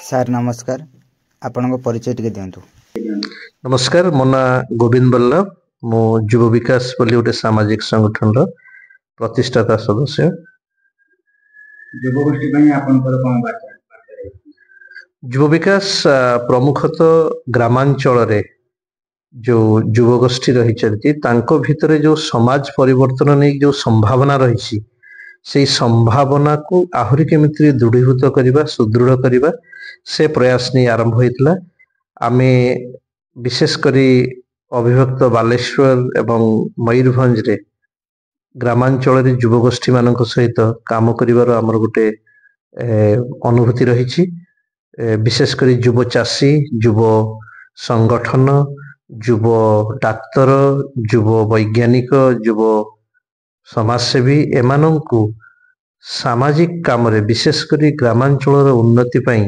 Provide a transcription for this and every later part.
Sir ନମସ୍କାର, ଆପଣଙ୍କ ପରିଚୟ ଟିକେ ଦିଅନ୍ତୁ। ନମସ୍କାର, ମୋ ନାଁ ଗୋବିନ୍ଦ ବଲ୍ଲଭ। ମୁଁ ଯୁବ ବିକାଶ ବୋଲି ଗୋଟେ ସାମାଜିକ ସଂଗଠନର ପ୍ରତିଷ୍ଠାତା ସଦସ୍ୟ। ଯୁବଗୋଷ୍ଠୀ ପାଇଁ ଆପଣଙ୍କର କ'ଣ ବାର୍ତ୍ତା? ଯୁବ ବିକାଶ ପ୍ରମୁଖତଃ ଗ୍ରାମାଞ୍ଚଳରେ ଯେଉଁ ଯୁବଗୋଷ୍ଠୀ ରହିଛନ୍ତି ତାଙ୍କ ଭିତରେ ଯେଉଁ ସମାଜ ପରିବର୍ତ୍ତନ ନେଇ ଯେଉଁ ସମ୍ଭାବନା ରହିଛି, ସେଇ ସମ୍ଭାବନାକୁ ଆହୁରି କେମିତି ଦୃଢ଼ୀଭୂତ କରିବା, ସୁଦୃଢ଼ କରିବା, ସେ ପ୍ରୟାସ ନେଇ ଆରମ୍ଭ ହୋଇଥିଲା। ଆମେ ବିଶେଷ କରି ଅବିଭକ୍ତ ବାଲେଶ୍ୱର ଏବଂ ମୟୂରଭଞ୍ଜରେ ଗ୍ରାମାଞ୍ଚଳରେ ଯୁବଗୋଷ୍ଠୀ ମାନଙ୍କ ସହିତ କାମ କରିବାର ଆମର ଗୋଟେ ଅନୁଭୂତି ରହିଛି। ବିଶେଷ କରି ଯୁବ ଚାଷୀ, ଯୁବ ସଂଗଠନ, ଯୁବ ଡାକ୍ତର, ଯୁବ ବୈଜ୍ଞାନିକ, ଯୁବ ସମାଜସେବୀ ଏମାନଙ୍କୁ ସାମାଜିକ କାମରେ ବିଶେଷ କରି ଗ୍ରାମାଞ୍ଚଳର ଉନ୍ନତି ପାଇଁ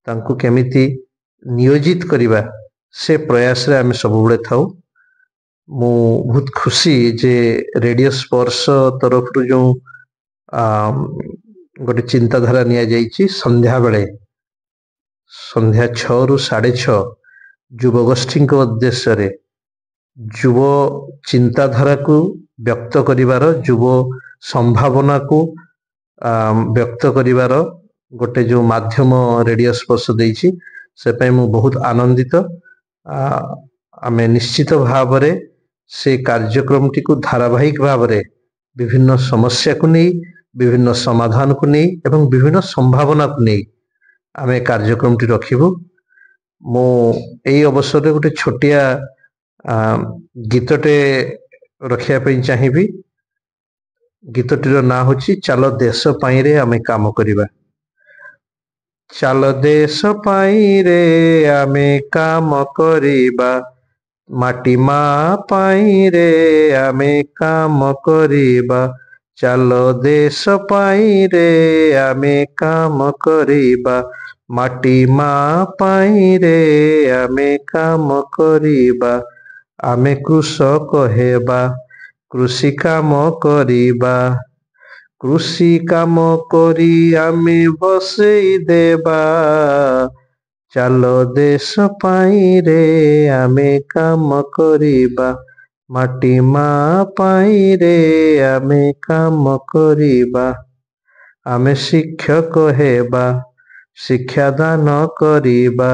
ତାଙ୍କୁ କେମିତି ନିୟୋଜିତ କରିବା, ସେ ପ୍ରୟାସରେ ଆମେ ସବୁବେଳେ ଥାଉ। ମୁଁ ବହୁତ ଖୁସି ଯେ ରେଡ଼ିଓ ସ୍ପର୍ଶ ତରଫରୁ ଯେଉଁ ଗୋଟେ ଚିନ୍ତାଧାରା ନିଆଯାଇଛି, ସନ୍ଧ୍ୟାବେଳେ ସନ୍ଧ୍ୟା 6ରୁ 6:30 ଯୁବଗୋଷ୍ଠୀଙ୍କ ଉଦ୍ଦେଶ୍ୟରେ ଯୁବ ଚିନ୍ତାଧାରାକୁ ବ୍ୟକ୍ତ କରିବାର, ଯୁବ ସମ୍ଭାବନାକୁ ବ୍ୟକ୍ତ କରିବାର ଗୋଟେ ଯେଉଁ ମାଧ୍ୟମ ରେଡ଼ିଓ ସ୍ପର୍ଶ ଦେଇଛି, ସେ ପାଇଁ ମୁଁ ବହୁତ ଆନନ୍ଦିତ। ଆମେ ନିଶ୍ଚିତ ଭାବରେ ସେ କାର୍ଯ୍ୟକ୍ରମଟିକୁ ଧାରାବାହିକ ଭାବରେ ବିଭିନ୍ନ ସମସ୍ୟାକୁ ନେଇ, ବିଭିନ୍ନ ସମାଧାନକୁ ନେଇ ଏବଂ ବିଭିନ୍ନ ସମ୍ଭାବନାକୁ ନେଇ ଆମେ କାର୍ଯ୍ୟକ୍ରମଟି ରଖିବୁ। ମୁଁ ଏଇ ଅବସରରେ ଗୋଟେ ଛୋଟିଆ ଗୀତଟେ ରଖିବା ପାଇଁ ଚାହିଁବି। ଗୀତଟିର ନାଁ ହେଉଛି ଚାଲ ଦେଶ ପାଇଁରେ ଆମେ କାମ କରିବା। ଚାଲ ଦେଶ ପାଇଁରେ ଆମେ କାମ କରିବା, ମାଟି ମା ପାଇଁରେ ଆମେ କାମ କରିବା। ଚାଲ ଦେଶ ପାଇଁରେ ଆମେ କାମ କରିବା, ମାଟି ମା ପାଇଁରେ ଆମେ କାମ କରିବା। ଆମେ କୃଷକ ହେବା, କୃଷି କାମ କରିବା, କୃଷି କାମ କରି ଆମେ ବସେଇ ଦେବା। ଚାଲ ଦେଶ ପାଇଁରେ ଆମେ କାମ କରିବା, ମାଟି ମା ପାଇଁରେ ଆମେ କାମ କରିବା। ଆମେ ଶିକ୍ଷକ ହେବା, ଶିକ୍ଷାଦାନ କରିବା,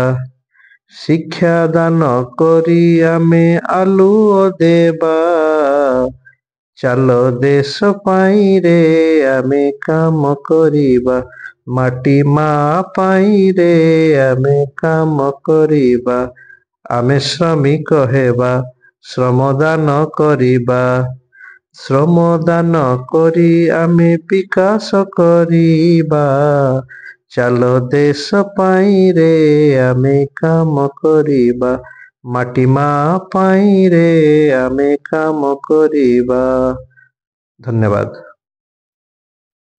ଶିକ୍ଷାଦାନ କରି ଆମେ ଆଲୁଅ ଦେବା। ଚାଲ ଦେଶ ପାଇଁରେ ଆମେ କାମ କରିବା, ମାଟି ମା ପାଇଁରେ ଆମେ କାମ କରିବା। ଆମେ ଶ୍ରମିକ ହେବା, ଶ୍ରମଦାନ କରିବା, ଶ୍ରମଦାନ କରି ଆମେ ବିକାଶ କରିବା। ଚାଲ ଦେଶ ପାଇଁରେ ଆମେ କାମ କରିବା, ମାଟି ମା ପାଇଁରେ ଆମେ କାମ କରିବା। ଧନ୍ୟବାଦ।